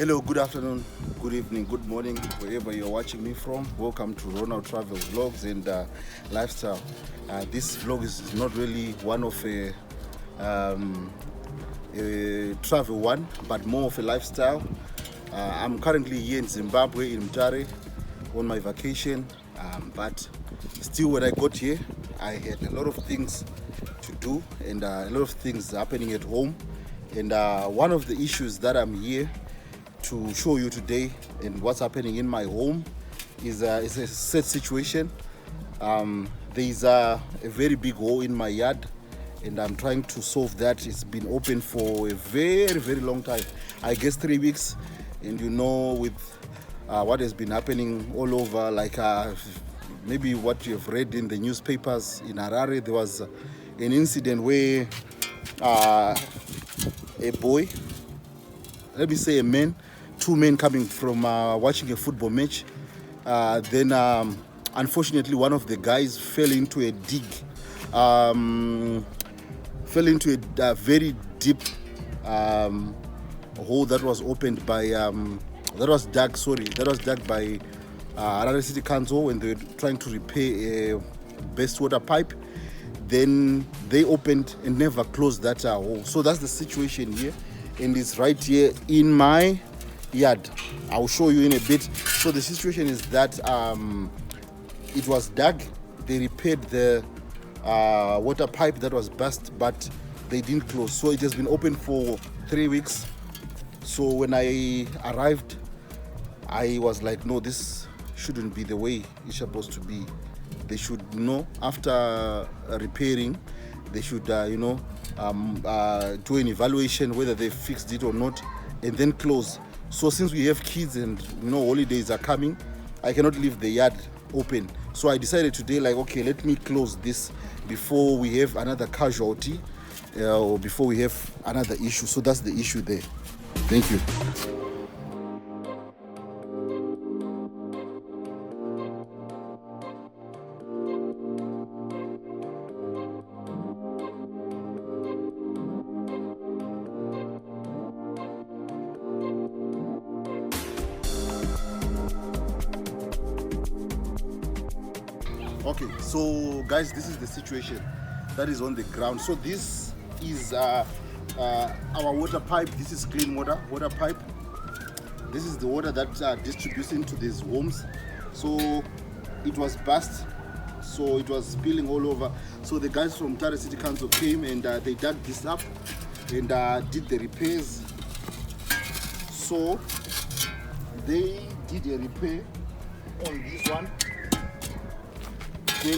Hello, good afternoon, good evening, good morning, wherever you're watching me from. Welcome to Ronald Travel Vlogs and Lifestyle. This vlog is not really one of a travel one, but more of a lifestyle. I'm currently here in Zimbabwe, in Mutare, on my vacation. But still, when I got here, I had a lot of things to do and a lot of things happening at home. And one of the issues that I'm here to show you today and what's happening in my home is a sad situation. There is a very big hole in my yard and I'm trying to solve that. It's been open for a very long time, I guess 3 weeks. And you know, with what has been happening all over, like maybe what you have read in the newspapers in Harare, there was an incident where a boy, let me say a man, two men coming from watching a football match. Then unfortunately one of the guys fell into a dig, fell into a very deep hole that was opened by, that was dug by Mutare City Council when they were trying to repair a best water pipe. Then they opened and never closed that hole. So that's the situation here, and it's right here in my yard. I'll show you in a bit. So the situation is that it was dug, they repaired the water pipe that was burst, but they didn't close. So it has been open for 3 weeks. So when I arrived, I was like, no, this shouldn't be the way it's supposed to be. They should know after repairing, they should do an evaluation whether they fixed it or not, and then close. So since we have kids and holidays are coming, I cannot leave the yard open. So I decided today, like, okay, let me close this before we have another casualty or before we have another issue. So that's the issue there. Thank you. Okay, so guys, this is the situation that is on the ground. So this is our water pipe. This is clean water pipe. This is the water that distributes into these homes. So it was burst, so it was spilling all over. So the guys from Mutare City Council came and they dug this up and did the repairs. So they did a repair on this one. Then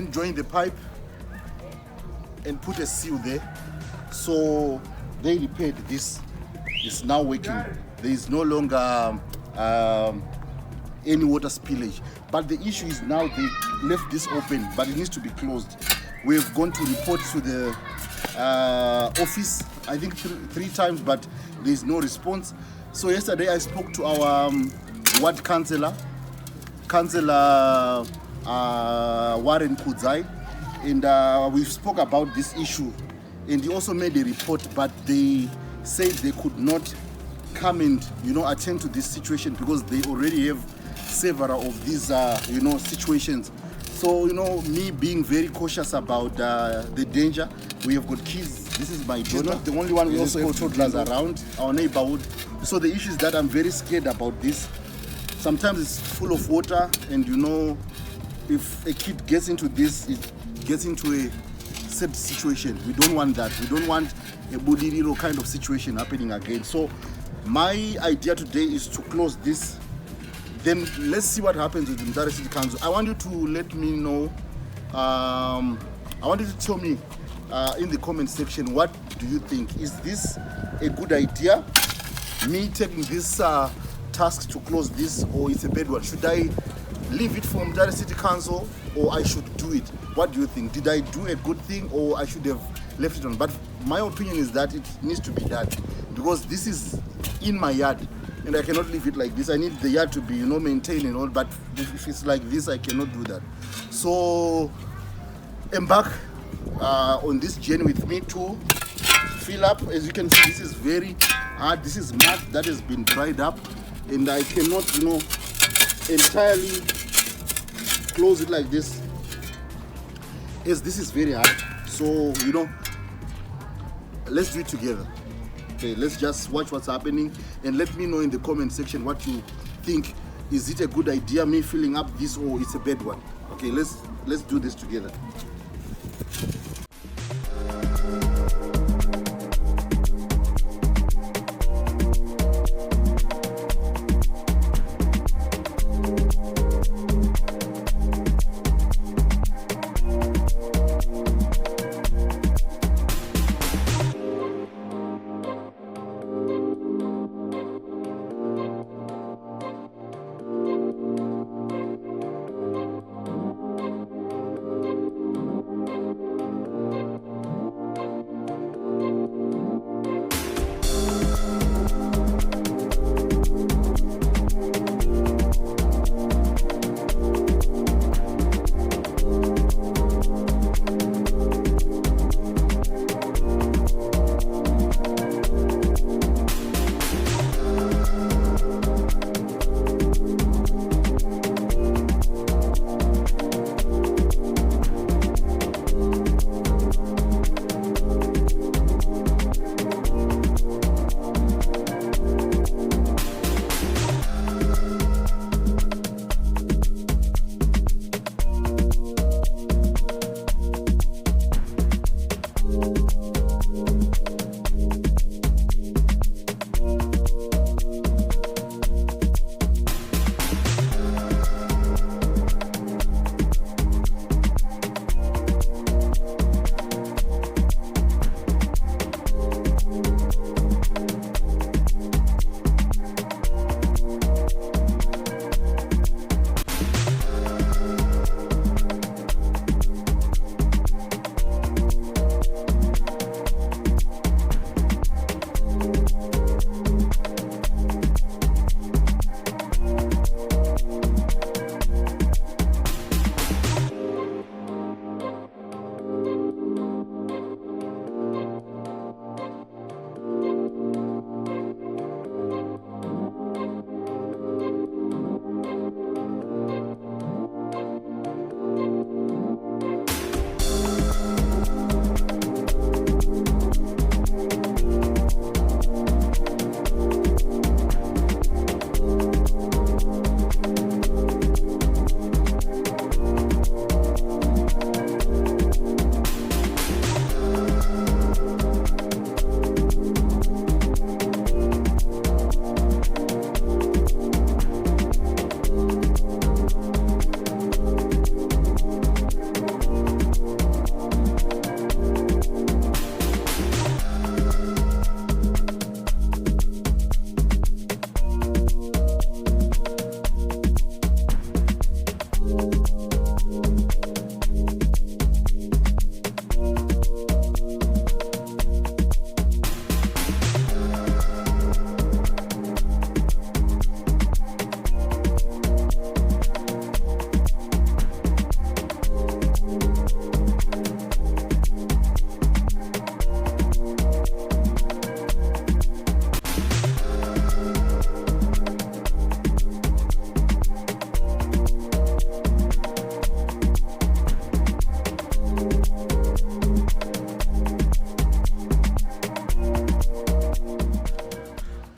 joined the pipe and put a seal there. So they repaired this. It's now working. There is no longer any water spillage. But the issue is now they left this open, but it needs to be closed. We've gone to report to the office, I think three times, but there is no response. So yesterday I spoke to our ward councillor, Warren Kudzai, and we spoke about this issue, and he also made a report, but they said they could not come and attend to this situation because they already have several of these situations. So me being very cautious about the danger. We have got kids. This is my daughter. She's not the only one. We also have toddlers around our neighborhood. So the issue is that I'm very scared about this. Sometimes it's full of water, and if a kid gets into this, it gets into a sad situation. We don't want that. We don't want a Budiriro kind of situation happening again. So my idea today is to close this. Then let's see what happens with the Mutare City Council. I want you to let me know. I want you to tell me in the comment section, what do you think? Is this a good idea? Me taking this task to close this, or it's a bad one? Should I leave it for Mutare City Council, or I should do it? What do you think? Did I do a good thing, or I should have left it on? But my opinion is that it needs to be done because this is in my yard and I cannot leave it like this. I need the yard to be maintained and all, but if it's like this, I cannot do that. So embark on this journey with me to fill up. As you can see, this is very This is mud that has been dried up, and I cannot, entirely close it like this, as this is very hard. So, let's do it together. Okay, let's just watch what's happening and let me know in the comment section what you think. Is it a good idea, me filling up this, or it's a bad one? Okay, let's do this together.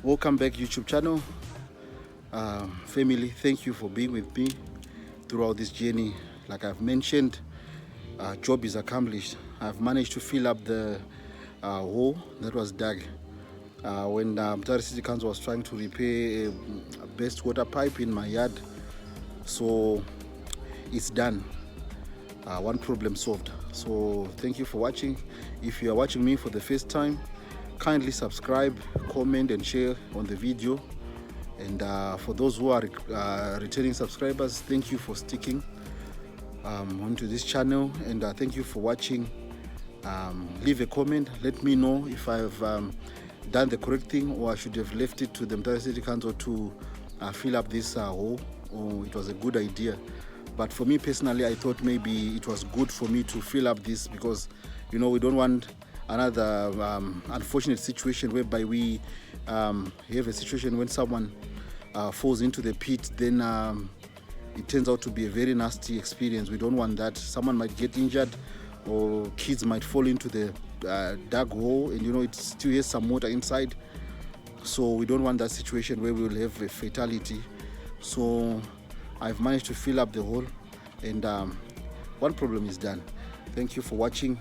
Welcome back, YouTube channel. Family, thank you for being with me throughout this journey. Like I've mentioned, job is accomplished. I've managed to fill up the hole that was dug when Mutare City Council was trying to repair a best water pipe in my yard. So it's done. One problem solved. So thank you for watching. If you are watching me for the first time, kindly subscribe, comment and share on the video. And for those who are returning subscribers, thank you for sticking onto this channel, and thank you for watching. Leave a comment, let me know if I've done the correct thing, or I should have left it to the Mutare City Council to fill up this hole, or it was a good idea. But for me personally, I thought maybe it was good for me to fill up this, because we don't want another unfortunate situation whereby we you have a situation when someone falls into the pit, then it turns out to be a very nasty experience. We don't want that. Someone might get injured, or kids might fall into the dug hole, and it still has some water inside. So we don't want that situation where we will have a fatality. So I've managed to fill up the hole, and one problem is done. Thank you for watching.